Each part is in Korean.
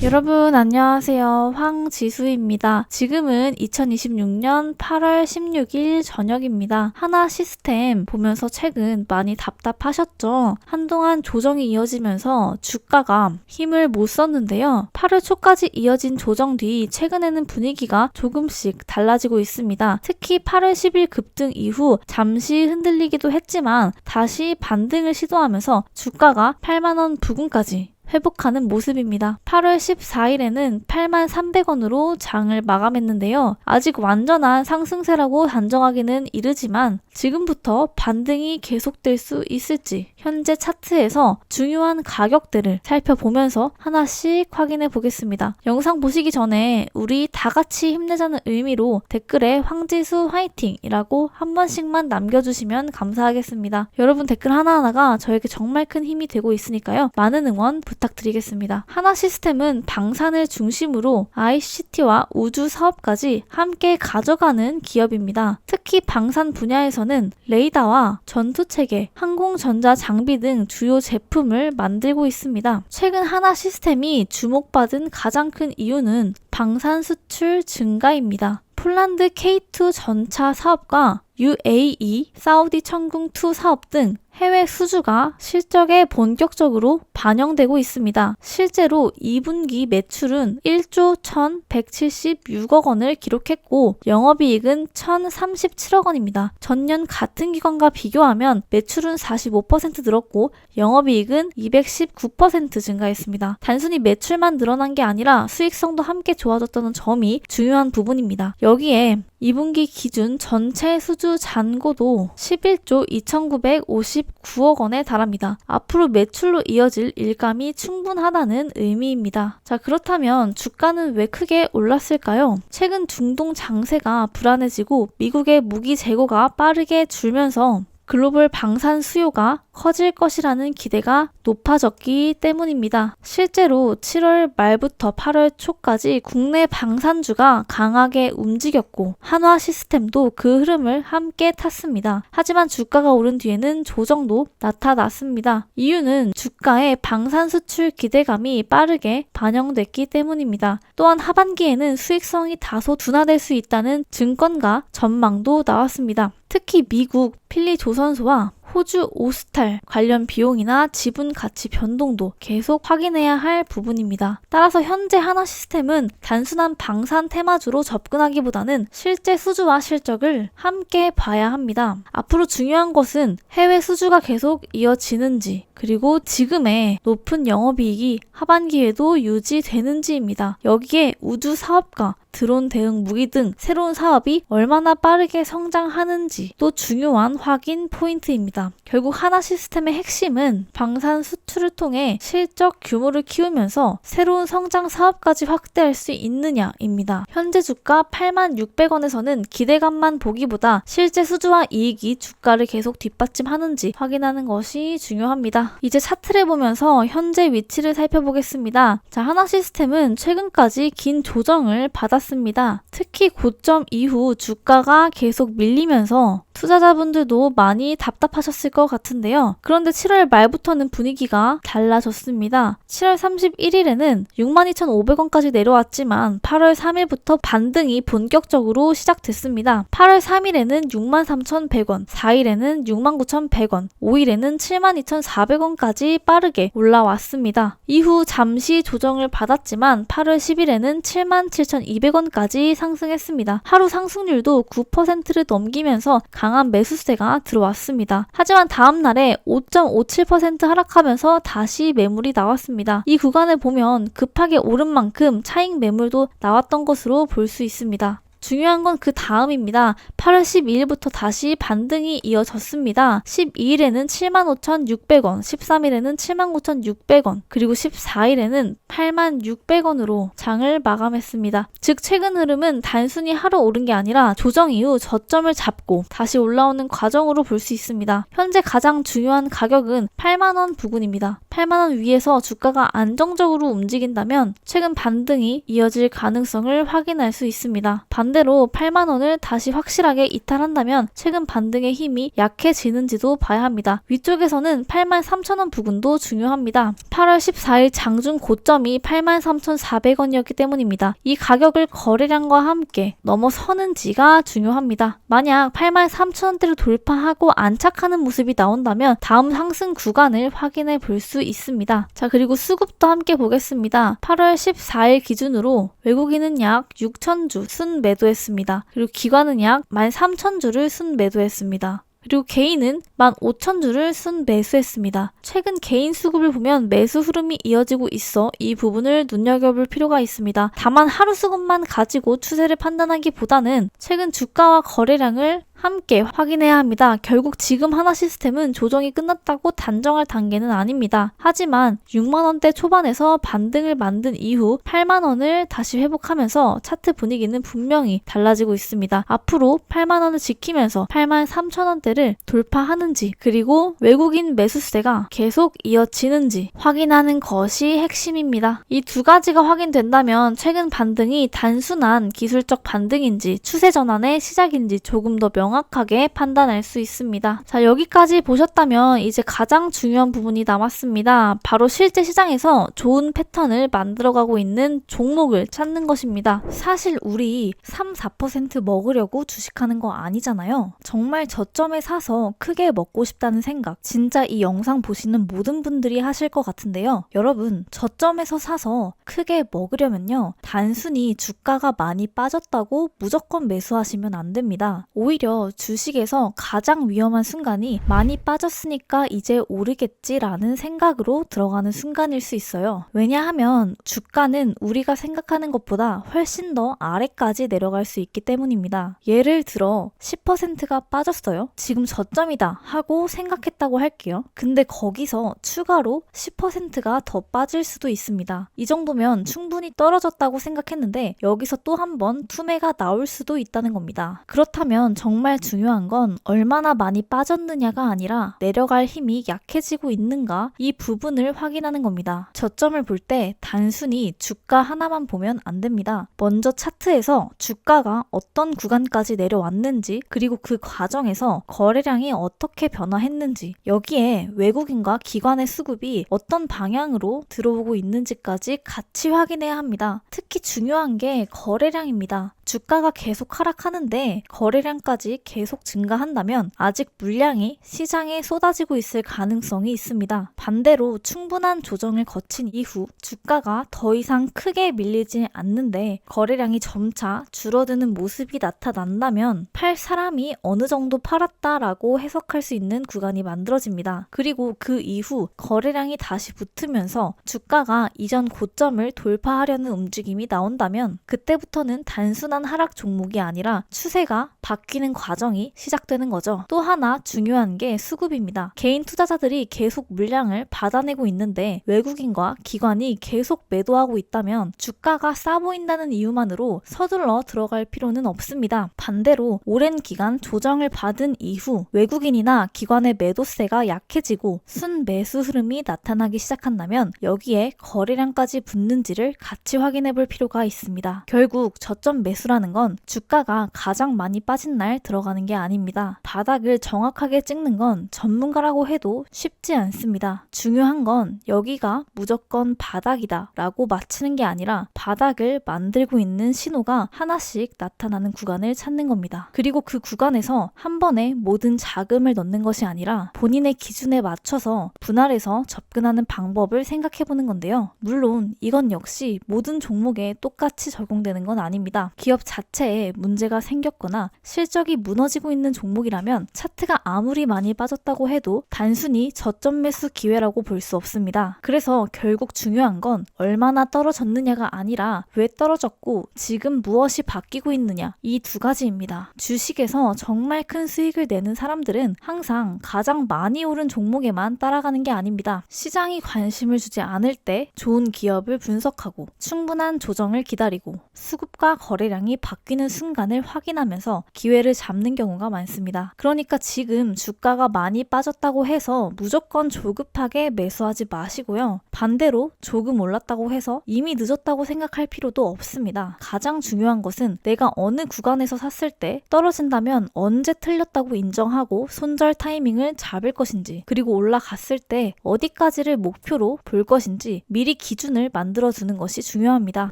여러분 안녕하세요. 황지수입니다. 지금은 2026년 8월 16일 저녁입니다. 하나시스템 보면서 최근 많이 답답하셨죠? 한동안 조정이 이어지면서 주가가 힘을 못 썼는데요. 8월 초까지 이어진 조정 뒤 최근에는 분위기가 조금씩 달라지고 있습니다. 특히 8월 10일 급등 이후 잠시 흔들리기도 했지만 다시 반등을 시도하면서 주가가 8만원 부근까지 회복하는 모습입니다. 8월 14일에는 83,300원으로 장을 마감했는데요. 아직 완전한 상승세라고 단정하기는 이르지만 지금부터 반등이 계속될 수 있을지 현재 차트에서 중요한 가격대를 살펴보면서 하나씩 확인해 보겠습니다. 영상 보시기 전에 우리 다 같이 힘내자는 의미로 댓글에 황지수 화이팅이라고 한 번씩만 남겨주시면 감사하겠습니다. 여러분 댓글 하나하나가 저에게 정말 큰 힘이 되고 있으니까요. 많은 응원 부탁드리겠습니다. 하나시스템은 방산을 중심으로 ICT와 우주 사업까지 함께 가져가는 기업입니다. 특히 방산 분야에서는 레이더와 전투체계, 항공전자 장비 등 주요 제품을 만들고 있습니다. 최근 하나시스템이 주목받은 가장 큰 이유는 방산 수출 증가입니다. 폴란드 K2 전차 사업과 UAE 사우디 천궁2 사업 등 해외 수주가 실적에 본격적으로 반영되고 있습니다. 실제로 2분기 매출은 1조 1,176억 원을 기록했고 영업이익은 1,037억 원입니다. 전년 같은 기간과 비교하면 매출은 45% 늘었고 영업이익은 219% 증가했습니다. 단순히 매출만 늘어난 게 아니라 수익성도 함께 좋아졌다는 점이 중요한 부분입니다. 여기에 2분기 기준 전체 수주 잔고도 11조 2,959억 원에 달합니다. 앞으로 매출로 이어질 일감이 충분하다는 의미입니다. 자, 그렇다면 주가는 왜 크게 올랐을까요? 최근 중동 장세가 불안해지고 미국의 무기 재고가 빠르게 줄면서 글로벌 방산 수요가 커질 것이라는 기대가 높아졌기 때문입니다. 실제로 7월 말부터 8월 초까지 국내 방산주가 강하게 움직였고 한화 시스템도 그 흐름을 함께 탔습니다. 하지만 주가가 오른 뒤에는 조정도 나타났습니다. 이유는 주가의 방산 수출 기대감이 빠르게 반영됐기 때문입니다. 또한 하반기에는 수익성이 다소 둔화될 수 있다는 증권가 전망도 나왔습니다. 특히 미국 필리조선소와 호주 오스탈 관련 비용이나 지분 가치 변동도 계속 확인해야 할 부분입니다. 따라서 현재 하나시스템은 단순한 방산 테마주로 접근하기보다는 실제 수주와 실적을 함께 봐야 합니다. 앞으로 중요한 것은 해외 수주가 계속 이어지는지 그리고 지금의 높은 영업이익이 하반기에도 유지되는지입니다. 여기에 우주 사업과 드론 대응 무기 등 새로운 사업이 얼마나 빠르게 성장하는지 또 중요한 확인 포인트입니다. 결국 하나시스템의 핵심은 방산 수출을 통해 실적 규모를 키우면서 새로운 성장 사업까지 확대할 수 있느냐입니다. 현재 주가 86,600원에서는 기대감만 보기보다 실제 수주와 이익이 주가를 계속 뒷받침하는지 확인하는 것이 중요합니다. 이제 차트를 보면서 현재 위치를 살펴보겠습니다. 자, 하나시스템은 최근까지 긴 조정을 받았습니다. 특히 고점 이후 주가가 계속 밀리면서 투자자분들도 많이 답답하셨을 것 같은데요. 그런데 7월 말부터는 분위기가 달라졌습니다. 7월 31일에는 62,500원까지 내려왔지만 8월 3일부터 반등이 본격적으로 시작됐습니다. 8월 3일에는 63,100원, 4일에는 69,100원, 5일에는 72,400원까지 빠르게 올라왔습니다. 이후 잠시 조정을 받았지만 8월 10일에는 77,200원까지 상승했습니다. 하루 상승률도 9%를 넘기면서 강한 매수세가 들어왔습니다. 하지만 다음 날에 5.57% 하락하면서 다시 매물이 나왔습니다. 이 구간을 보면 급하게 오른 만큼 차익 매물도 나왔던 것으로 볼 수 있습니다. 중요한 건 그 다음입니다. 8월 12일부터 다시 반등이 이어졌습니다. 12일에는 75,600원, 13일에는 79,600원, 그리고 14일에는 86,600원으로 장을 마감했습니다. 즉 최근 흐름은 단순히 하루 오른 게 아니라 조정 이후 저점을 잡고 다시 올라오는 과정으로 볼 수 있습니다. 현재 가장 중요한 가격은 8만원 부근입니다. 8만원 위에서 주가가 안정적으로 움직인다면 최근 반등이 이어질 가능성을 확인할 수 있습니다. 반대로 8만 원을 다시 확실하게 이탈한다면 최근 반등의 힘이 약해지는지도 봐야 합니다. 위쪽에서는 8만 3천 원 부근도 중요합니다. 8월 14일 장중 고점이 8만 3,400원이었기 때문입니다. 이 가격을 거래량과 함께 넘어서는지가 중요합니다. 만약 8만 3천 원대를 돌파하고 안착하는 모습이 나온다면 다음 상승 구간을 확인해 볼 수 있습니다. 자, 그리고 수급도 함께 보겠습니다. 8월 14일 기준으로 외국인은 약 6,000주 순 매도했습니다. 그리고 기관은 약 13,000주를 순 매도했습니다. 그리고 개인은 15,000주를 순 매수했습니다. 최근 개인 수급을 보면 매수 흐름이 이어지고 있어 이 부분을 눈여겨볼 필요가 있습니다. 다만 하루 수급만 가지고 추세를 판단하기보다는 최근 주가와 거래량을 함께 확인해야 합니다. 결국 지금 하나시스템은 조정이 끝났다고 단정할 단계는 아닙니다. 하지만 6만원대 초반에서 반등을 만든 이후 8만원을 다시 회복하면서 차트 분위기는 분명히 달라지고 있습니다. 앞으로 8만원을 지키면서 8만 3천원대를 돌파하는지 그리고 외국인 매수세가 계속 이어지는지 확인하는 것이 핵심입니다. 이 두 가지가 확인된다면 최근 반등이 단순한 기술적 반등인지 추세 전환의 시작인지 조금 더 명확하게 판단할 수 있습니다. 자, 여기까지 보셨다면 이제 가장 중요한 부분이 남았습니다. 바로 실제 시장에서 좋은 패턴을 만들어가고 있는 종목을 찾는 것입니다. 사실 우리 3, 4% 먹으려고 주식하는 거 아니잖아요. 정말 저점에 사서 크게 먹고 싶다는 생각 진짜 이 영상 보시는 모든 분들이 하실 것 같은데요. 여러분, 저점에서 사서 크게 먹으려면요. 단순히 주가가 많이 빠졌다고 무조건 매수하시면 안 됩니다. 오히려 주식에서 가장 위험한 순간이 많이 빠졌으니까 이제 오르겠지라는 생각으로 들어가는 순간일 수 있어요. 왜냐하면 주가는 우리가 생각하는 것보다 훨씬 더 아래까지 내려갈 수 있기 때문입니다. 예를 들어 10%가 빠졌어요. 지금 저점이다 하고 생각했다고 할게요. 근데 거기서 추가로 10%가 더 빠질 수도 있습니다. 이 정도면 충분히 떨어졌다고 생각했는데 여기서 또 한 번 투매가 나올 수도 있다는 겁니다. 그렇다면 정말 중요한 건 얼마나 많이 빠졌느냐가 아니라 내려갈 힘이 약해지고 있는가 이 부분을 확인하는 겁니다. 저점을 볼 때 단순히 주가 하나만 보면 안 됩니다. 먼저 차트에서 주가가 어떤 구간까지 내려왔는지 그리고 그 과정에서 거래량이 어떻게 변화했는지 여기에 외국인과 기관의 수급이 어떤 방향으로 들어오고 있는지까지 같이 확인해야 합니다. 특히 중요한 게 거래량입니다. 주가가 계속 하락하는데 거래량까지 계속 증가한다면 아직 물량이 시장에 쏟아지고 있을 가능성이 있습니다. 반대로 충분한 조정을 거친 이후 주가가 더 이상 크게 밀리지 않는데 거래량이 점차 줄어드는 모습이 나타난다면 팔 사람이 어느 정도 팔았다라고 해석할 수 있는 구간이 만들어집니다. 그리고 그 이후 거래량이 다시 붙으면서 주가가 이전 고점을 돌파하려는 움직임이 나온다면 그때부터는 단순한 하락 종목이 아니라 추세가 바뀌는 과정이 시작되는 거죠. 또 하나 중요한 게 수급입니다. 개인 투자자들이 계속 물량을 받아내고 있는데 외국인과 기관이 계속 매도하고 있다면 주가가 싸 보인다는 이유만으로 서둘러 들어갈 필요는 없습니다. 반대로 오랜 기간 조정을 받은 이후 외국인이나 기관의 매도세가 약해지고 순매수 흐름이 나타나기 시작한다면 여기에 거래량까지 붙는지를 같이 확인해 볼 필요가 있습니다. 결국 저점 매수라는 건 주가가 가장 많이 빠진 날 들어가는 게 아닙니다. 바닥을 정확하게 찍는 건 전문가라고 해도 쉽지 않습니다. 중요한 건 여기가 무조건 바닥이다 라고 맞추는 게 아니라 바닥을 만들고 있는 신호가 하나씩 나타나는 구간을 찾는 겁니다. 그리고 그 구간에서 한 번에 모든 자금을 넣는 것이 아니라 본인의 기준에 맞춰서 분할해서 접근하는 방법을 생각해 보는 건데요. 물론 이건 역시 모든 종목에 똑같이 적용되는 건 아닙니다. 기업 자체에 문제가 생겼거나 실적이 무너지고 있는 종목이라면 차트가 아무리 많이 빠졌다고 해도 단순히 저점 매수 기회라고 볼 수 없습니다. 그래서 결국 중요한 건 얼마나 떨어졌느냐가 아니라 왜 떨어졌고 지금 무엇이 바뀌고 있느냐 이 두 가지입니다. 주식에서 정말 큰 수익을 내는 사람들은 항상 가장 많이 오른 종목에만 따라가는 게 아닙니다. 시장이 관심을 주지 않을 때 좋은 기업을 분석하고 충분한 조정을 기다리고 수급과 거래량이 시장이 바뀌는 순간을 확인하면서 기회를 잡는 경우가 많습니다. 그러니까 지금 주가가 많이 빠졌다고 해서 무조건 조급하게 매수하지 마시고요. 반대로 조금 올랐다고 해서 이미 늦었다고 생각할 필요도 없습니다. 가장 중요한 것은 내가 어느 구간에서 샀을 때 떨어진다면 언제 틀렸다고 인정하고 손절 타이밍을 잡을 것인지, 그리고 올라갔을 때 어디까지를 목표로 볼 것인지 미리 기준을 만들어두는 것이 중요합니다.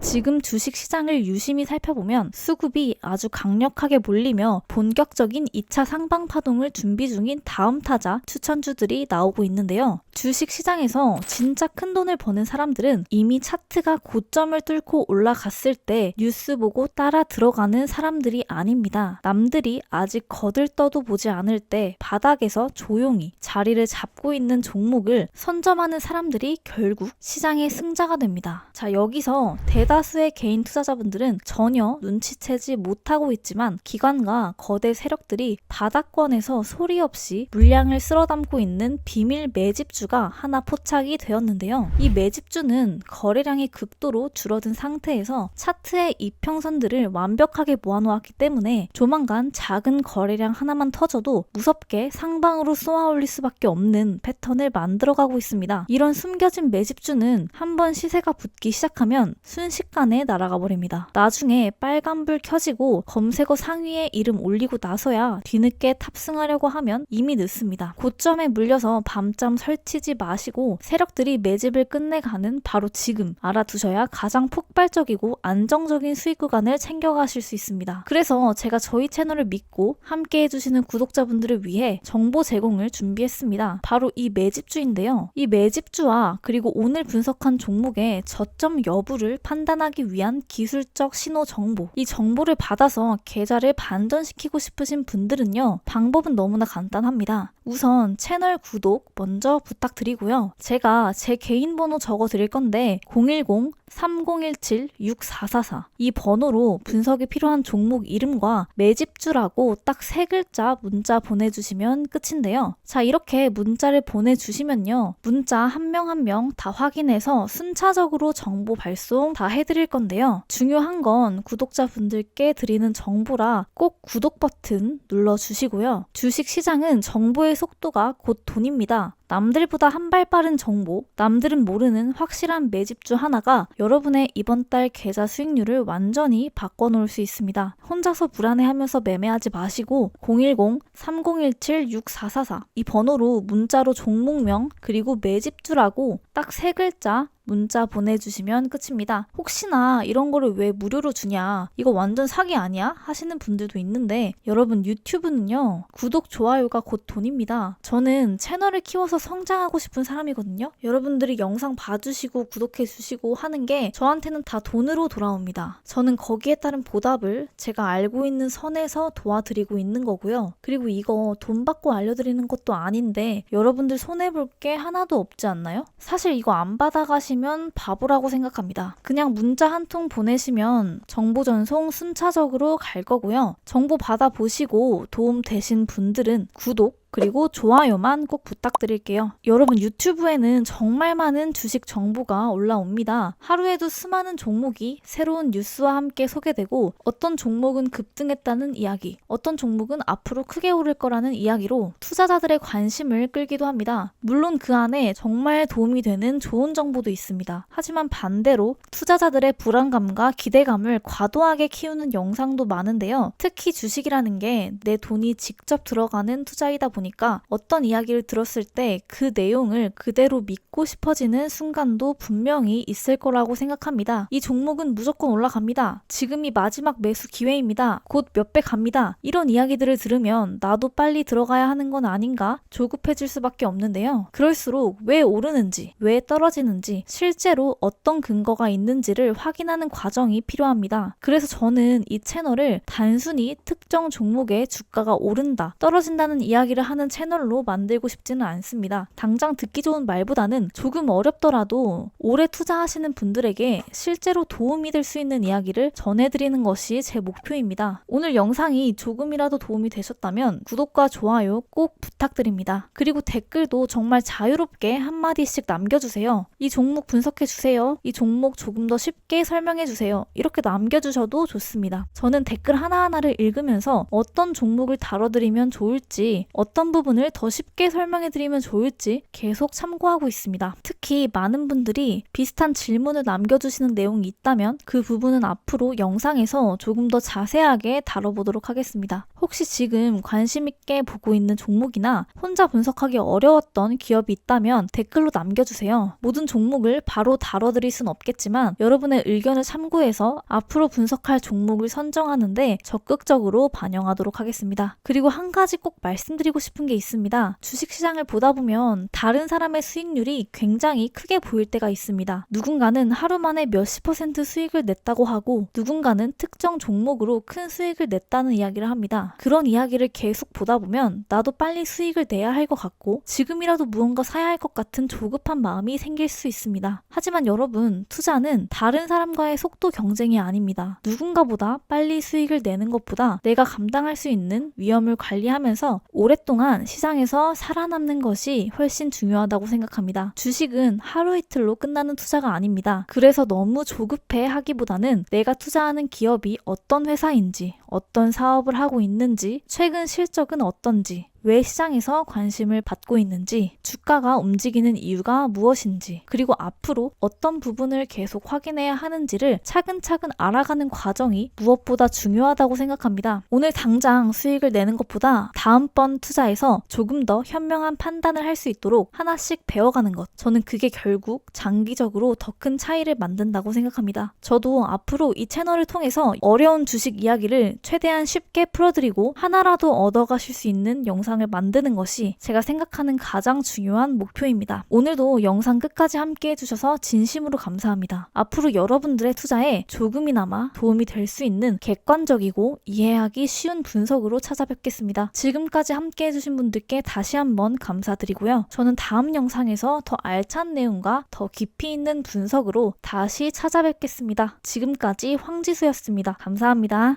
지금 주식시장을 유심히 살펴보면 수급이 아주 강력하게 몰리며 본격적인 2차 상방 파동을 준비 중인 다음 타자 추천주들이 나오고 있는데요. 주식시장에서 진짜 큰 돈을 버는 사람들은 이미 차트가 고점을 뚫고 올라갔을 때 뉴스 보고 따라 들어가는 사람들이 아닙니다. 남들이 아직 거들떠도 보지 않을 때 바닥에서 조용히 자리를 잡고 있는 종목을 선점하는 사람들이 결국 시장의 승자가 됩니다. 자, 여기서 대다수의 개인 투자자분들은 전혀 눈치채지 못하고 있지만 기관과 거대 세력들이 바닥권에서 소리 없이 물량을 쓸어담고 있는 비밀 매집주가 하나 포착이 되었는데요. 이 매집주는 거래량이 극도로 줄어든 상태에서 차트의 이평선들을 완벽하게 모아놓았기 때문에 조만간 작은 거래량 하나만 터져도 무섭게 상방으로 쏘아올릴 수밖에 없는 패턴을 만들어가고 있습니다. 이런 숨겨진 매집주는 한번 시세가 붙기 시작하면 순식간에 날아가 버립니다. 나중에 빨간불 켜지고 검색어 상위에 이름 올리고 나서야 뒤늦게 탑승하려고 하면 이미 늦습니다. 고점에 물려서 밤잠 설치지 마시고 세력들이 매집을 끝내가는 바로 지금 알아두셔야 가장 폭발적이고 안정적인 수익 구간을 챙겨가실 수 있습니다. 그래서 제가 저희 채널을 믿고 함께 해주시는 구독자분들을 위해 정보 제공을 준비했습니다. 바로 이 매집주인데요. 이 매집주와 그리고 오늘 분석한 종목의 저점 여부를 판단하기 위한 기술적 신호 정보, 이 정보를 받아서 계좌를 반전시키고 싶으신 분들은요, 방법은 너무나 간단합니다. 우선 채널 구독 먼저 부탁드리고요. 제가 제 개인 번호 적어 드릴 건데 010-3017-6444 이 번호로 분석이 필요한 종목 이름과 매집주라고 딱 3글자 문자 보내주시면 끝인데요. 자, 이렇게 문자를 보내주시면요, 문자 한 명 한 명 다 확인해서 순차적으로 정보 발송 다 해드릴 건데요. 중요한 건 구독자분들께 드리는 정보라 꼭 구독 버튼 눌러주시고요. 주식시장은 정보의 속도가 곧 돈입니다. 남들보다 한 발 빠른 정보, 남들은 모르는 확실한 매집주 하나가 여러분의 이번 달 계좌 수익률을 완전히 바꿔놓을 수 있습니다. 혼자서 불안해하면서 매매하지 마시고 010-3017-6444 이 번호로 문자로 종목명 그리고 매집주라고 딱 3글자 문자 보내주시면 끝입니다. 혹시나 이런 거를 왜 무료로 주냐, 이거 완전 사기 아니야? 하시는 분들도 있는데 여러분, 유튜브는요, 구독, 좋아요가 곧 돈입니다. 저는 채널을 키워서 성장하고 싶은 사람이거든요. 여러분들이 영상 봐주시고 구독해주시고 하는 게 저한테는 다 돈으로 돌아옵니다. 저는 거기에 따른 보답을 제가 알고 있는 선에서 도와드리고 있는 거고요. 그리고 이거 돈 받고 알려드리는 것도 아닌데 여러분들 손해볼 게 하나도 없지 않나요? 사실 이거 안 받아가시면 바보라고 생각합니다. 그냥 문자 한 통 보내시면 정보 전송 순차적으로 갈 거고요. 정보 받아보시고 도움 되신 분들은 구독 그리고 좋아요만 꼭 부탁드릴게요. 여러분, 유튜브에는 정말 많은 주식 정보가 올라옵니다. 하루에도 수많은 종목이 새로운 뉴스와 함께 소개되고 어떤 종목은 급등했다는 이야기, 어떤 종목은 앞으로 크게 오를 거라는 이야기로 투자자들의 관심을 끌기도 합니다. 물론 그 안에 정말 도움이 되는 좋은 정보도 있습니다. 하지만 반대로 투자자들의 불안감과 기대감을 과도하게 키우는 영상도 많은데요. 특히 주식이라는 게 내 돈이 직접 들어가는 투자이다 보니까 어떤 이야기를 들었을 때 그 내용을 그대로 믿고 싶어지는 순간도 분명히 있을 거라고 생각합니다. 이 종목은 무조건 올라갑니다. 지금이 마지막 매수 기회입니다. 곧 몇 배 갑니다. 이런 이야기들을 들으면 나도 빨리 들어가야 하는 건 아닌가 조급해질 수밖에 없는데요. 그럴수록 왜 오르는지, 왜 떨어지는지, 실제로 어떤 근거가 있는지를 확인하는 과정이 필요합니다. 그래서 저는 이 채널을 단순히 특정 종목의 주가가 오른다, 떨어진다는 이야기를 하는 채널로 만들고 싶지는 않습니다. 당장 듣기 좋은 말보다는 조금 어렵더라도 오래 투자하시는 분들에게 실제로 도움이 될 수 있는 이야기를 전해드리는 것이 제 목표입니다. 오늘 영상이 조금이라도 도움이 되셨다면 구독과 좋아요 꼭 부탁드립니다. 그리고 댓글도 정말 자유롭게 한마디씩 남겨주세요. 이 종목 분석해주세요. 이 종목 조금 더 쉽게 설명해주세요. 이렇게 남겨주셔도 좋습니다. 저는 댓글 하나하나를 읽으면서 어떤 종목을 다뤄드리면 좋을지, 어떤 부분을 더 쉽게 설명해드리면 좋을지 계속 참고하고 있습니다. 특히 많은 분들이 비슷한 질문을 남겨주시는 내용이 있다면 그 부분은 앞으로 영상에서 조금 더 자세하게 다뤄보도록 하겠습니다. 혹시 지금 관심 있게 보고 있는 종목이나 혼자 분석하기 어려웠던 기업이 있다면 댓글로 남겨주세요. 모든 종목을 바로 다뤄드릴 순 없겠지만 여러분의 의견을 참고해서 앞으로 분석할 종목을 선정하는데 적극적으로 반영하도록 하겠습니다. 그리고 한 가지 꼭 말씀드리고 싶은 게 있습니다. 주식시장을 보다 보면 다른 사람의 수익률이 굉장히 크게 보일 때가 있습니다. 누군가는 하루 만에 몇십 % 수익을 냈다고 하고 누군가는 특정 종목으로 큰 수익을 냈다는 이야기를 합니다. 그런 이야기를 계속 보다 보면 나도 빨리 수익을 내야 할 것 같고 지금이라도 무언가 사야 할 것 같은 조급한 마음이 생길 수 있습니다. 하지만 여러분, 투자는 다른 사람과의 속도 경쟁이 아닙니다. 누군가보다 빨리 수익을 내는 것보다 내가 감당할 수 있는 위험을 관리하면서 오랫동안 시장에서 살아남는 것이 훨씬 중요하다고 생각합니다. 주식은 하루 이틀로 끝나는 투자가 아닙니다. 그래서 너무 조급해 하기보다는 내가 투자하는 기업이 어떤 회사인지, 어떤 사업을 하고 있는지, 최근 실적은 어떤지, 왜 시장에서 관심을 받고 있는지, 주가가 움직이는 이유가 무엇인지, 그리고 앞으로 어떤 부분을 계속 확인해야 하는지를 차근차근 알아가는 과정이 무엇보다 중요하다고 생각합니다. 오늘 당장 수익을 내는 것보다 다음번 투자에서 조금 더 현명한 판단을 할 수 있도록 하나씩 배워가는 것, 저는 그게 결국 장기적으로 더 큰 차이를 만든다고 생각합니다. 저도 앞으로 이 채널을 통해서 어려운 주식 이야기를 최대한 쉽게 풀어드리고 하나라도 얻어가실 수 있는 영상을 만드는 것이 제가 생각하는 가장 중요한 목표입니다. 오늘도 영상 끝까지 함께 해주셔서 진심으로 감사합니다. 앞으로 여러분들의 투자에 조금이나마 도움이 될 수 있는 객관적이고 이해하기 쉬운 분석으로 찾아뵙겠습니다. 지금까지 함께 해주신 분들께 다시 한번 감사드리고요. 저는 다음 영상에서 더 알찬 내용과 더 깊이 있는 분석으로 다시 찾아뵙겠습니다. 지금까지 황지수였습니다. 감사합니다.